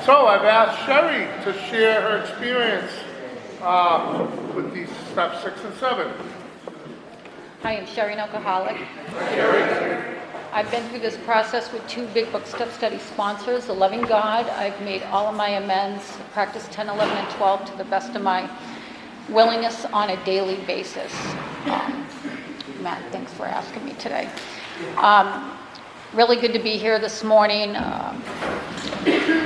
So I've asked Sherry to share her experience with these steps 6 and 7. Hi, I'm Sherry, an alcoholic. Sherry? I've been through this process with 2 Big Book Step Study sponsors, the loving God. I've made all of my amends, practiced 10, 11, and 12 to the best of my willingness on a daily basis. Matt, thanks for asking me today. Really good to be here this morning.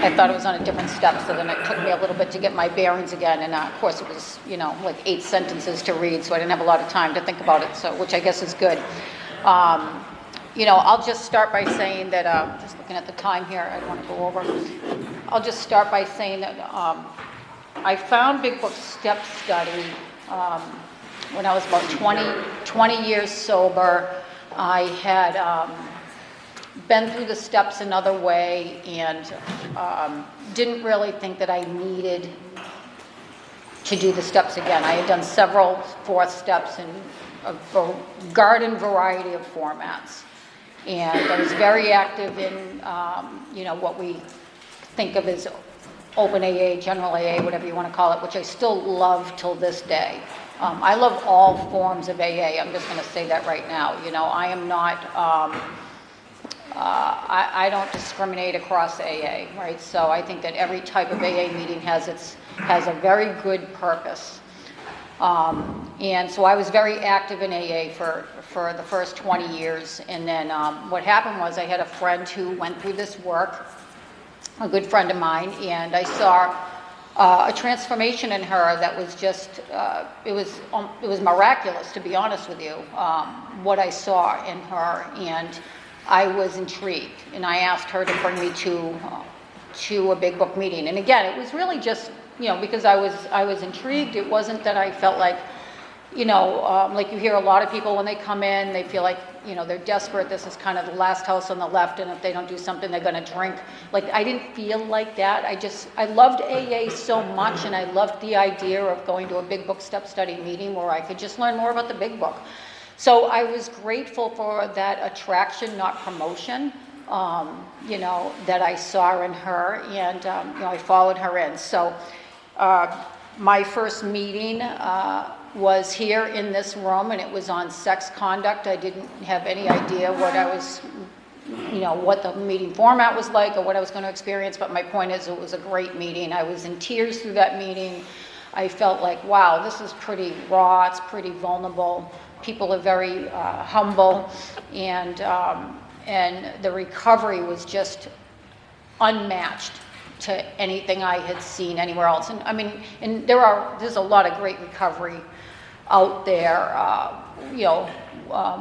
I thought it was on a different step, so then it took me a little bit to get my bearings again. And of course, it was, like 8 sentences to read, so I didn't have a lot of time to think about it, so which I guess is good. I'll just start by saying that, just looking at the time here, I don't want to go over. I'll just start by saying that I found Big Book Step Study when I was about 20 years sober. I had been through the steps another way and didn't really think that I needed to do the steps again. I had done several 4th steps in a garden variety of formats. And I was very active in, what we think of as open AA, general AA, whatever you want to call it, which I still love till this day. I love all forms of AA. I'm just going to say that right now. I am not, I don't discriminate across AA, right? So I think that every type of AA meeting has a very good purpose. And so I was very active in AA for the first 20 years. And then what happened was I had a friend who went through this work, a good friend of mine, and I saw a transformation in her that was just, it was miraculous, to be honest with you, what I saw in her. And I was intrigued, and I asked her to bring me to a Big Book meeting. And again, it was really just, because I was intrigued. It wasn't that I felt like, like you hear a lot of people when they come in, they feel like, they're desperate. This is kind of the last house on the left, and if they don't do something, they're going to drink. Like, I didn't feel like that. I loved AA so much, and I loved the idea of going to a Big Book Step Study meeting where I could just learn more about the Big Book. So I was grateful for that attraction, not promotion, that I saw in her, and, I followed her in. So my first meeting was here in this room, and it was on sex conduct. I didn't have any idea what I was, what the meeting format was like or what I was going to experience, but my point is it was a great meeting. I was in tears through that meeting. I felt like, wow, this is pretty raw, it's pretty vulnerable. People are very humble, and the recovery was just unmatched to anything I had seen anywhere else. And I mean, there's a lot of great recovery out there,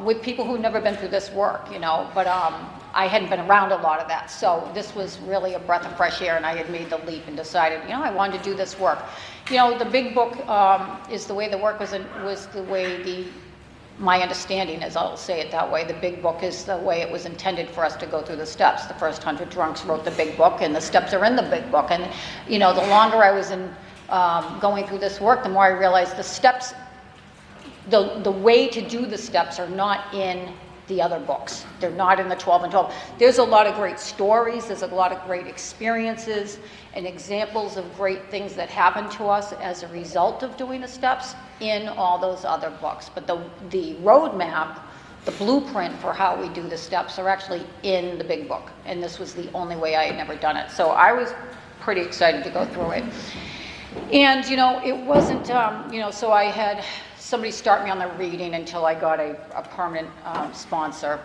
with people who've never been through this work, but I hadn't been around a lot of that. So this was really a breath of fresh air, and I had made the leap and decided, I wanted to do this work. The Big Book is the way the work was the way my understanding is, I'll say it that way. The Big Book is the way it was intended for us to go through the steps. The first 100 drunks wrote the Big Book, and the steps are in the Big Book. And, the longer I was in going through this work, the more I realized the steps, the way to do the steps are not in the other books. They're not in the 12 and 12. There's a lot of great stories. There's a lot of great experiences and examples of great things that happen to us as a result of doing the steps in all those other books. But the roadmap, the blueprint for how we do the steps are actually in the Big Book. And this was the only way I had never done it. So I was pretty excited to go through it. And, it wasn't, so I had somebody start me on the reading until I got a permanent sponsor.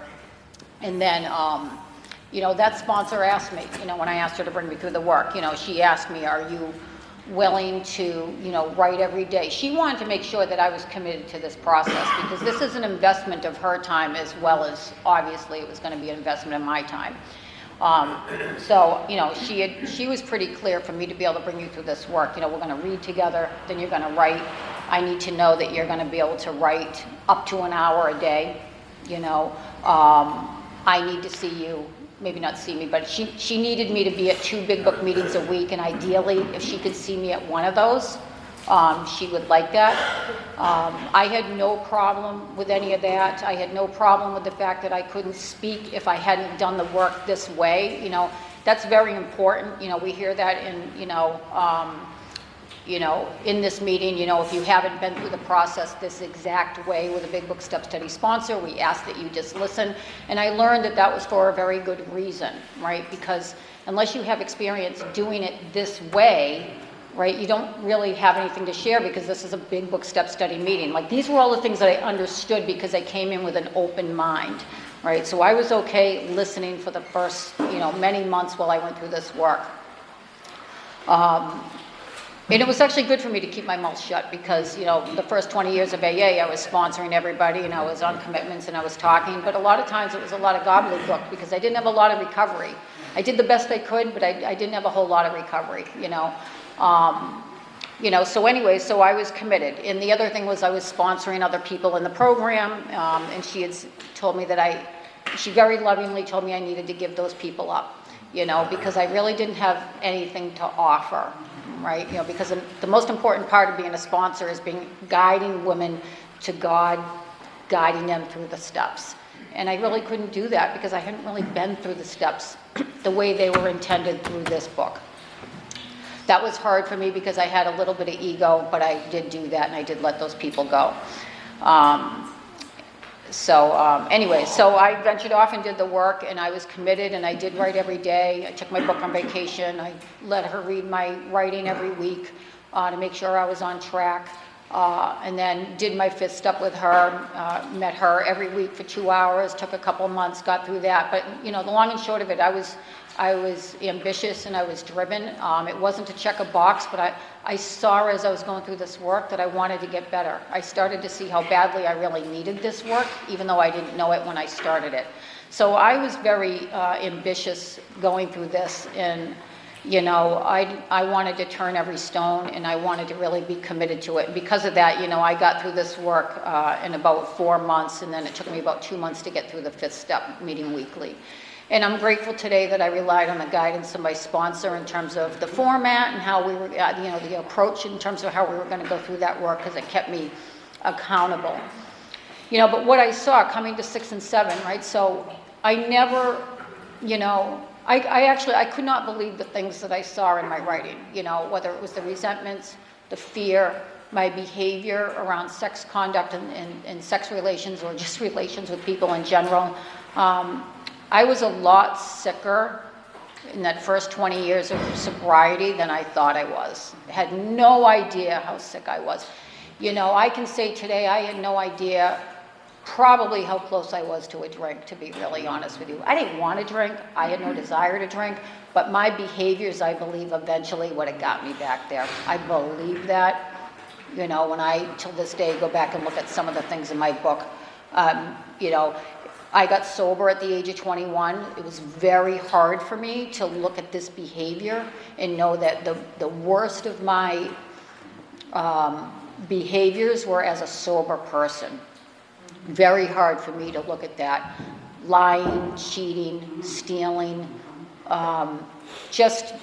And then, that sponsor asked me, when I asked her to bring me through the work, she asked me, are you willing to, write every day? She wanted to make sure that I was committed to this process, because this is an investment of her time as well as, obviously, it was going to be an investment of my time. So, she was pretty clear for me to be able to bring you through this work. We're going to read together, then you're going to write. I need to know that you're going to be able to write up to an hour a day. I need to see you, maybe not see me, but she needed me to be at 2 Big Book meetings a week, and ideally, if she could see me at one of those, she would like that. I had no problem with any of that. I had no problem with the fact that I couldn't speak if I hadn't done the work this way. That's very important. We hear that in, in this meeting, if you haven't been through the process this exact way with a Big Book Step Study sponsor, we ask that you just listen. And I learned that that was for a very good reason, right? Because unless you have experience doing it this way, right, you don't really have anything to share, because this is a Big Book Step Study meeting. Like, these were all the things that I understood because I came in with an open mind, right? So I was okay listening for the first, many months while I went through this work. And it was actually good for me to keep my mouth shut, because, the first 20 years of AA, I was sponsoring everybody, and I was on commitments, and I was talking, but a lot of times it was a lot of gobbledygook, because I didn't have a lot of recovery. I did the best I could, but I didn't have a whole lot of recovery, So anyway, so I was committed. And the other thing was I was sponsoring other people in the program, and she had told me that she very lovingly told me I needed to give those people up, because I really didn't have anything to offer, right? Because the most important part of being a sponsor is guiding women to God, guiding them through the steps. And I really couldn't do that because I hadn't really been through the steps the way they were intended through this book. That was hard for me because I had a little bit of ego, but I did do that, and I did let those people go. Anyway, so I ventured off and did the work, and I was committed, and I did write every day. I took my book on vacation. I let her read my writing every week to make sure I was on track, and then did my 5th step with her, met her every week for 2 hours, took a couple months, got through that. But, the long and short of it, I was ambitious and I was driven. It wasn't to check a box, but I saw as I was going through this work that I wanted to get better. I started to see how badly I really needed this work, even though I didn't know it when I started it. So I was very ambitious going through this, and I wanted to turn every stone, and I wanted to really be committed to it. And because of that, I got through this work in about 4 months, and then it took me about 2 months to get through the 5th step, meeting weekly. And I'm grateful today that I relied on the guidance of my sponsor in terms of the format and how we were, the approach in terms of how we were going to go through that work, because it kept me accountable. But what I saw coming to 6 and 7, right? So I never, I could not believe the things that I saw in my writing, whether it was the resentments, the fear, my behavior around sex conduct and sex relations, or just relations with people in general. I was a lot sicker in that first 20 years of sobriety than I thought I was. I had no idea how sick I was. I can say today I had no idea probably how close I was to a drink, to be really honest with you. I didn't want to drink. I had no desire to drink. But my behaviors, I believe, eventually would have got me back there. I believe that. When I, till this day, go back and look at some of the things in my book, I got sober at the age of 21. It was very hard for me to look at this behavior and know that the worst of my behaviors were as a sober person. Very hard for me to look at that. Lying, cheating, stealing, just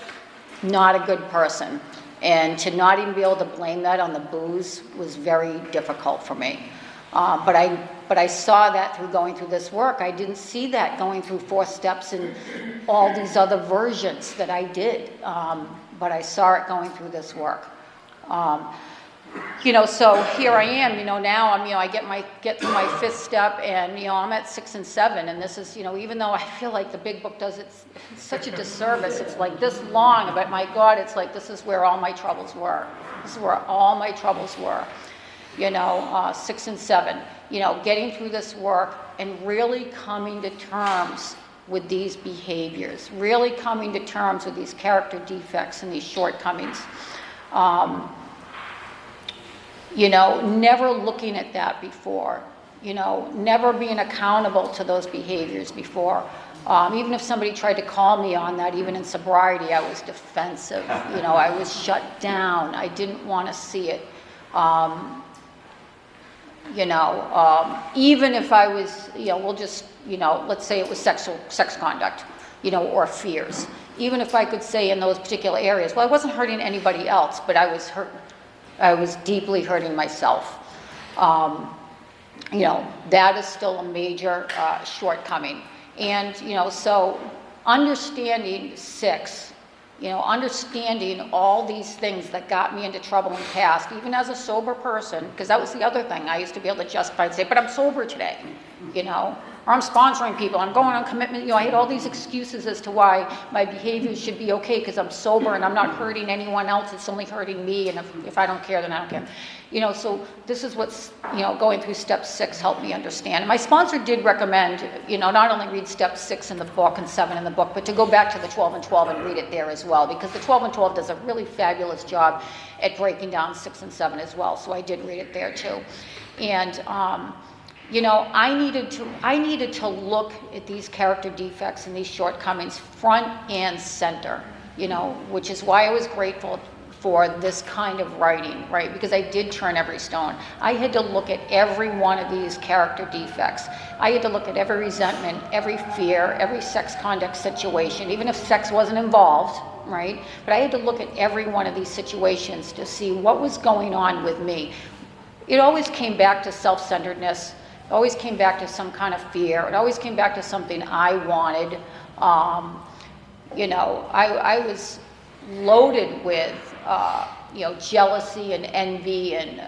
not a good person. And to not even be able to blame that on the booze was very difficult for me. But I saw that through going through this work. I didn't see that going through 4 steps and all these other versions that I did. But I saw it going through this work. So here I am, now I get through my 5th step, and, I'm at 6 and 7. And this is, even though I feel like the Big Book does it's such a disservice. It's like this long, but my God, it's like this is where all my troubles were. This is where all my troubles were. 6 and 7, getting through this work and really coming to terms with these behaviors, really coming to terms with these character defects and these shortcomings. Never looking at that before, never being accountable to those behaviors before. Even if somebody tried to call me on that, even in sobriety, I was defensive. I was shut down. I didn't want to see it. Even if I was, we'll just, let's say it was sex conduct, or fears. Even if I could say in those particular areas, well, I wasn't hurting anybody else, but I was deeply hurting myself. That is still a major shortcoming. And, so understanding 6, understanding all these things that got me into trouble in the past, even as a sober person, because that was the other thing. I used to be able to justify and say, but I'm sober today, or I'm sponsoring people, I'm going on commitment. I had all these excuses as to why my behavior should be okay because I'm sober and I'm not hurting anyone else. It's only hurting me, and if I don't care, then I don't care. So this is what's, going through step 6 helped me understand. And my sponsor did recommend, not only read step 6 in the book and 7 in the book, but to go back to the 12 and 12 and read it there as well, because the 12 and 12 does a really fabulous job at breaking down 6 and 7 as well. So I did read it there too. And, I needed to look at these character defects and these shortcomings front and center, which is why I was grateful for this kind of writing, right? Because I did turn every stone. I had to look at every one of these character defects. I had to look at every resentment, every fear, every sex conduct situation, even if sex wasn't involved, right? But I had to look at every one of these situations to see what was going on with me. It always came back to self-centeredness. It always came back to some kind of fear. It always came back to something I wanted. I was loaded with, jealousy and envy and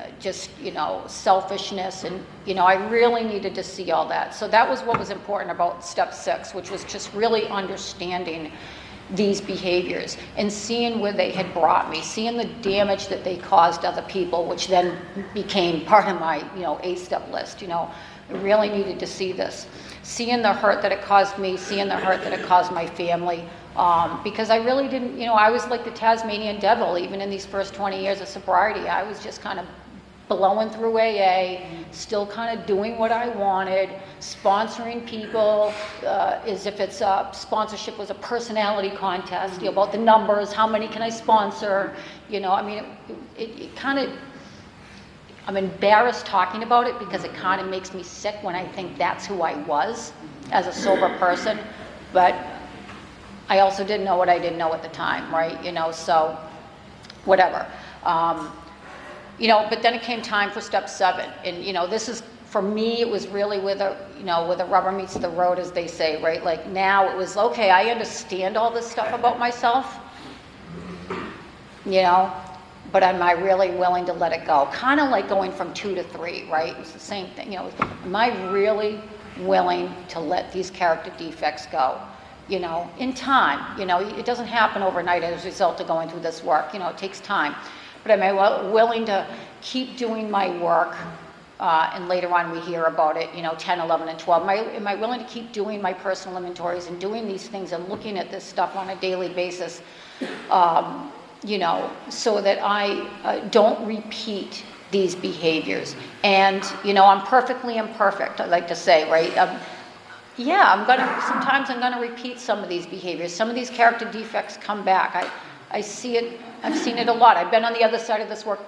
selfishness. And, I really needed to see all that. So that was what was important about step 6, which was just really understanding these behaviors and seeing where they had brought me, seeing the damage that they caused other people, which then became part of my, 8-step list. I really needed to see this. Seeing the hurt that it caused me, seeing the hurt that it caused my family, because I really didn't, I was like the Tasmanian devil, even in these first 20 years of sobriety. I was just kind of blowing through AA, still kind of doing what I wanted, sponsoring people, as if it's sponsorship was a personality contest, about the numbers, how many can I sponsor, it kind of, I'm embarrassed talking about it because it kind of makes me sick when I think that's who I was as a sober person, but I also didn't know what I didn't know at the time, right? So whatever. But then it came time for step 7, and this is, for me, it was really where the rubber meets the road, as they say, right? Like now it was, okay, I understand all this stuff about myself, but am I really willing to let it go? Kind of like going from 2 to 3, right? It's the same thing, am I really willing to let these character defects go? In time, it doesn't happen overnight as a result of going through this work, it takes time. But am I willing to keep doing my work? And later on we hear about it, 10, 11, and 12. Am I willing to keep doing my personal inventories and doing these things and looking at this stuff on a daily basis, so that I don't repeat these behaviors? And, I'm perfectly imperfect, I like to say, right? Sometimes I'm gonna repeat some of these behaviors. Some of these character defects come back. I see it, I've seen it a lot. I've been on the other side of this work,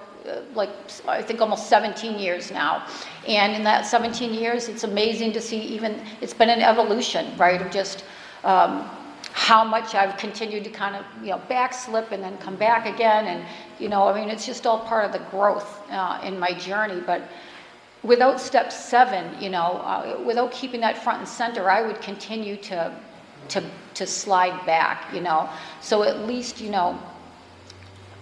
I think almost 17 years now. And in that 17 years, it's amazing to see it's been an evolution, right? Of just how much I've continued to kind of, backslip and then come back again. And, it's just all part of the growth in my journey. But without step 7, without keeping that front and center, I would continue to slide back, So at least,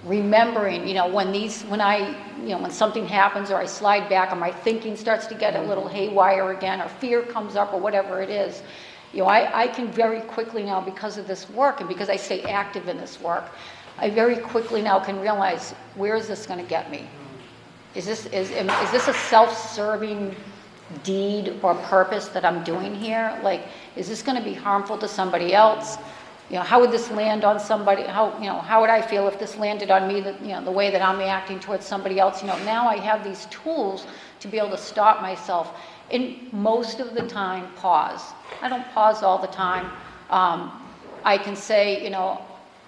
remembering, when something happens or I slide back or my thinking starts to get a little haywire again or fear comes up or whatever it is, I can very quickly now, because of this work and because I stay active in this work, I very quickly now can realize, where is this going to get me? Is this a self-serving deed or purpose that I'm doing here? Like, is this going to be harmful to somebody else? How would this land on somebody? How would I feel if this landed on me? The way that I'm reacting towards somebody else. Now I have these tools to be able to stop myself, and most of the time pause. I don't pause all the time. I can say,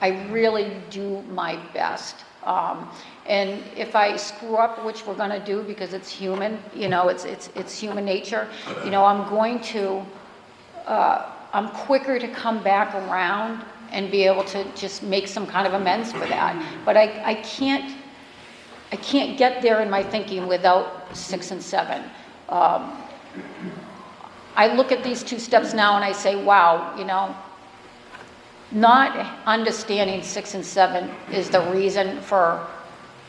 I really do my best. And if I screw up, which we're going to do because it's human, it's human nature, I'm quicker to come back around and be able to just make some kind of amends for that. But I can't get there in my thinking without 6 and 7. I look at these 2 steps now and I say, wow, not understanding 6 and 7 is the reason for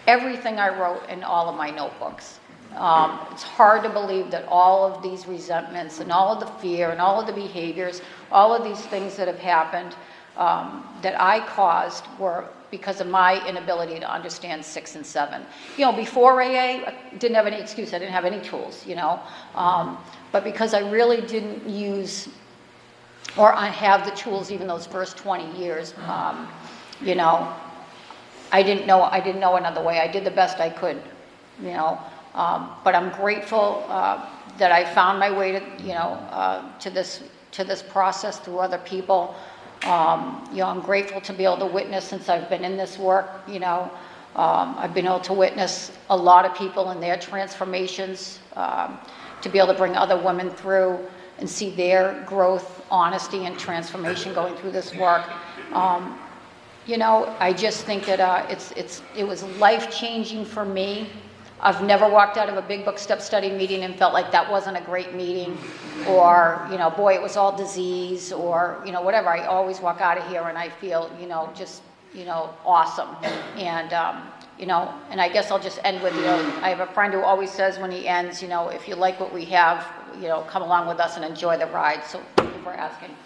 everything I wrote in all of my notebooks. It's hard to believe that all of these resentments and all of the fear and all of the behaviors, all of these things that have happened that I caused were because of my inability to understand 6 and 7. Before AA, I didn't have any excuse. I didn't have any tools, but because I really didn't use, or I have the tools even those first 20 years, I didn't know another way. I did the best I could, but I'm grateful that I found my way to this process through other people. I'm grateful to be able to witness since I've been in this work. I've been able to witness a lot of people in their transformations, to be able to bring other women through and see their growth, honesty, and transformation going through this work. I just think that it was life-changing for me. I've never walked out of a big book step study meeting and felt like that wasn't a great meeting, or, boy, it was all disease, or, whatever. I always walk out of here and I feel, just, awesome. And, and I guess I'll just end with, I have a friend who always says when he ends, if you like what we have, come along with us and enjoy the ride. So thank you for asking.